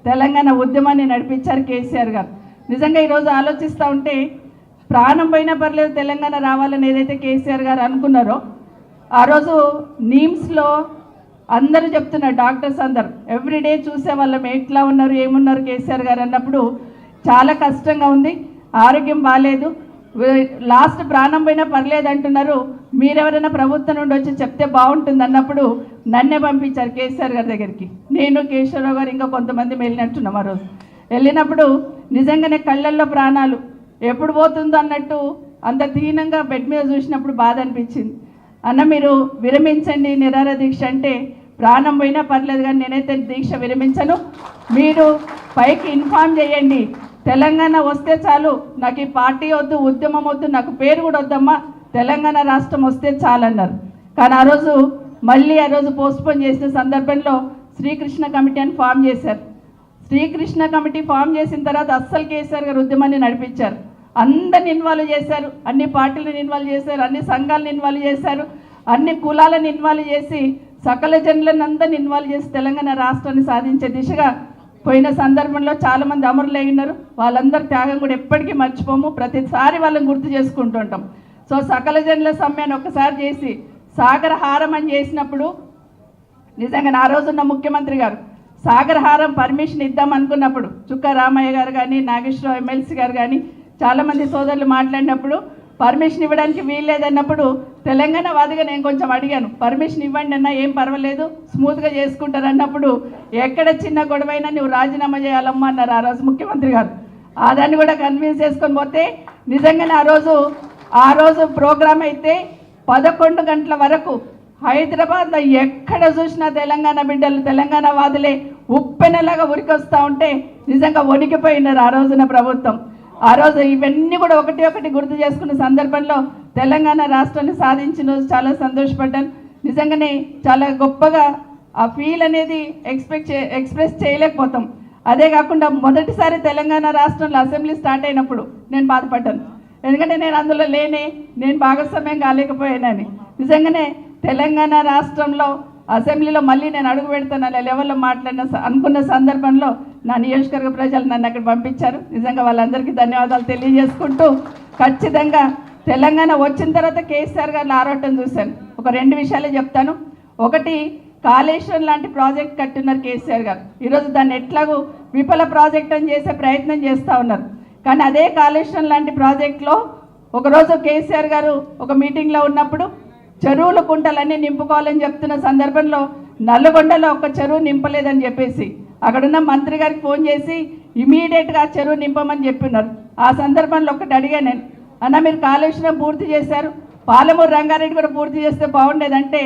తెలంగాణ ఉద్యమాన్ని నడిపించారు కేసీఆర్ గారు. నిజంగా ఈరోజు ఆలోచిస్తూ ఉంటే ప్రాణం పోయినా పర్లేదు తెలంగాణ రావాలని ఏదైతే కేసీఆర్ గారు అనుకున్నారో, ఆ రోజు నీమ్స్లో అందరూ చెప్తున్నారు, డాక్టర్స్ అందరు ఎవ్రీడే చూసే వాళ్ళం ఎట్లా ఉన్నారు ఏమున్నారు కేసీఆర్ గారు అన్నప్పుడు చాలా కష్టంగా ఉంది, ఆరోగ్యం బాగాలేదు, లాస్ట్ ప్రాణం పోయినా పర్లేదు అంటున్నారు, మీరెవరైనా ప్రభుత్వం నుండి వచ్చి చెప్తే బాగుంటుంది అన్నప్పుడు నన్నే పంపించారు కేసీఆర్ గారి దగ్గరికి. నేను కేశవరావు గారు ఇంకా కొంతమంది వెళ్ళినట్టున్నాం. ఆ రోజు వెళ్ళినప్పుడు నిజంగానే కళ్ళల్లో ప్రాణాలు ఎప్పుడు పోతుందో అన్నట్టు అంత దీనంగా బెడ్ మీద చూసినప్పుడు బాధ అనిపించింది. అన్న మీరు విరమించండి నిరాహార దీక్ష అంటే, ప్రాణం పోయినా పర్లేదు కానీ నేనైతే దీక్ష విరమించను, మీరు పైకి ఇన్ఫార్మ్ చేయండి, తెలంగాణ వస్తే చాలు, నాకు ఈ పార్టీ వద్దు ఉద్యమం వద్దు నాకు పేరు కూడా వద్దమ్మా, తెలంగాణ రాష్ట్రం వస్తే చాలన్నారు. కానీ ఆ రోజు పోస్ట్పోన్ చేసిన సందర్భంలో శ్రీకృష్ణ కమిటీ అని ఫామ్ చేశారు. శ్రీకృష్ణ కమిటీ ఫామ్ చేసిన తర్వాత అస్సలు కేసీఆర్ గారు ఉద్యమాన్ని నడిపించారు, అందరిని ఇన్వాల్వ్ చేశారు, అన్ని పార్టీలను ఇన్వాల్వ్ చేశారు, అన్ని సంఘాలను ఇన్వాల్వ్ చేశారు, అన్ని కులాలను ఇన్వాల్వ్ చేసి సకల జనులను అందరిని ఇన్వాల్వ్ చేసి తెలంగాణ రాష్ట్రాన్ని సాధించే దిశగా పోయిన సందర్భంలో చాలామంది అమరులు అయినారు. వాళ్ళందరి త్యాగం కూడా ఎప్పటికీ మర్చిపోము, ప్రతిసారి వాళ్ళని గుర్తు చేసుకుంటుంటాం. సో సకల జనుల సమ్మెను ఒకసారి చేసి సాగర హారం అని చేసినప్పుడు నిజంగా ఆ రోజున్న ముఖ్యమంత్రి గారు సాగర హారం పర్మిషన్ ఇద్దాం అనుకున్నప్పుడు చుక్క రామయ్య గారు కానీ నాగేశ్వరరావు ఎమ్మెల్సీ గారు కానీ చాలామంది సోదరులు మాట్లాడినప్పుడు పర్మిషన్ ఇవ్వడానికి వీల్లేదన్నప్పుడు తెలంగాణ వాదిగా నేను కొంచెం అడిగాను, పర్మిషన్ ఇవ్వండి అన్న ఏం పర్వాలేదు స్మూత్గా చేసుకుంటారు అన్నప్పుడు ఎక్కడ చిన్న గొడవైనా నువ్వు రాజీనామా చేయాలమ్మా అన్నారు ఆ రోజు ముఖ్యమంత్రి గారు. దాన్ని కూడా కన్విన్స్ చేసుకొని పోతే నిజంగానే ఆ రోజు ప్రోగ్రామ్ అయితే 11 గంటల వరకు హైదరాబాద్లో ఎక్కడ చూసినా తెలంగాణ బిడ్డలు తెలంగాణ వాదులే ఉప్పెనలాగా ఉరికొస్తూ ఉంటే నిజంగా వణికిపోయినారు ఆ రోజున ప్రభుత్వం. ఆ రోజు ఇవన్నీ కూడా ఒకటి గుర్తు చేసుకున్న సందర్భంలో తెలంగాణ రాష్ట్రాన్ని సాధించిన రోజు చాలా సంతోషపడ్డాను. నిజంగానే చాలా గొప్పగా ఆ ఫీల్ అనేది ఎక్స్ప్రెస్ చేయలేకపోతాం. అదే కాకుండా మొదటిసారి తెలంగాణ రాష్ట్రంలో అసెంబ్లీ స్టార్ట్ అయినప్పుడు నేను బాధపడ్డాను, ఎందుకంటే నేను అందులో నేను భాగస్వామ్యం కాలేకపోయానని. నిజంగానే తెలంగాణ రాష్ట్రంలో అసెంబ్లీలో మళ్ళీ నేను అడుగు పెడతాను అనే లెవెల్లో అనుకున్న సందర్భంలో నా నియోజకవర్గ ప్రజలు నన్ను అక్కడ పంపించారు. నిజంగా వాళ్ళందరికీ ధన్యవాదాలు తెలియజేసుకుంటూ, ఖచ్చితంగా తెలంగాణ వచ్చిన తర్వాత కేసీఆర్ గారు ఆరోటం చూశాను. ఒక 2 విషయాలే చెప్తాను. ఒకటి, కాళేశ్వరం లాంటి ప్రాజెక్ట్ కట్టున్నారు కేసీఆర్ గారు, ఈరోజు దాన్ని ఎట్లాగూ విఫల ప్రాజెక్ట్ అని చేసే ప్రయత్నం చేస్తూ ఉన్నారు. కానీ అదే కాళేశ్వరం లాంటి ప్రాజెక్టులో ఒకరోజు కేసీఆర్ గారు ఒక మీటింగ్లో ఉన్నప్పుడు చెరువుల కుంటలన్నీ నింపుకోవాలని చెప్తున్న సందర్భంలో నల్లగొండలో ఒక చెరువు నింపలేదని చెప్పేసి అక్కడున్న మంత్రి గారికి ఫోన్ చేసి ఇమీడియట్గా చెరువు నింపమని చెప్పినారు. ఆ సందర్భంలో ఒకటి అడిగా నేను, అన్న మీరు కాళేశ్వరం పూర్తి చేశారు, పాలమూరు రంగారెడ్డి కూడా పూర్తి చేస్తే బాగుండేదంటే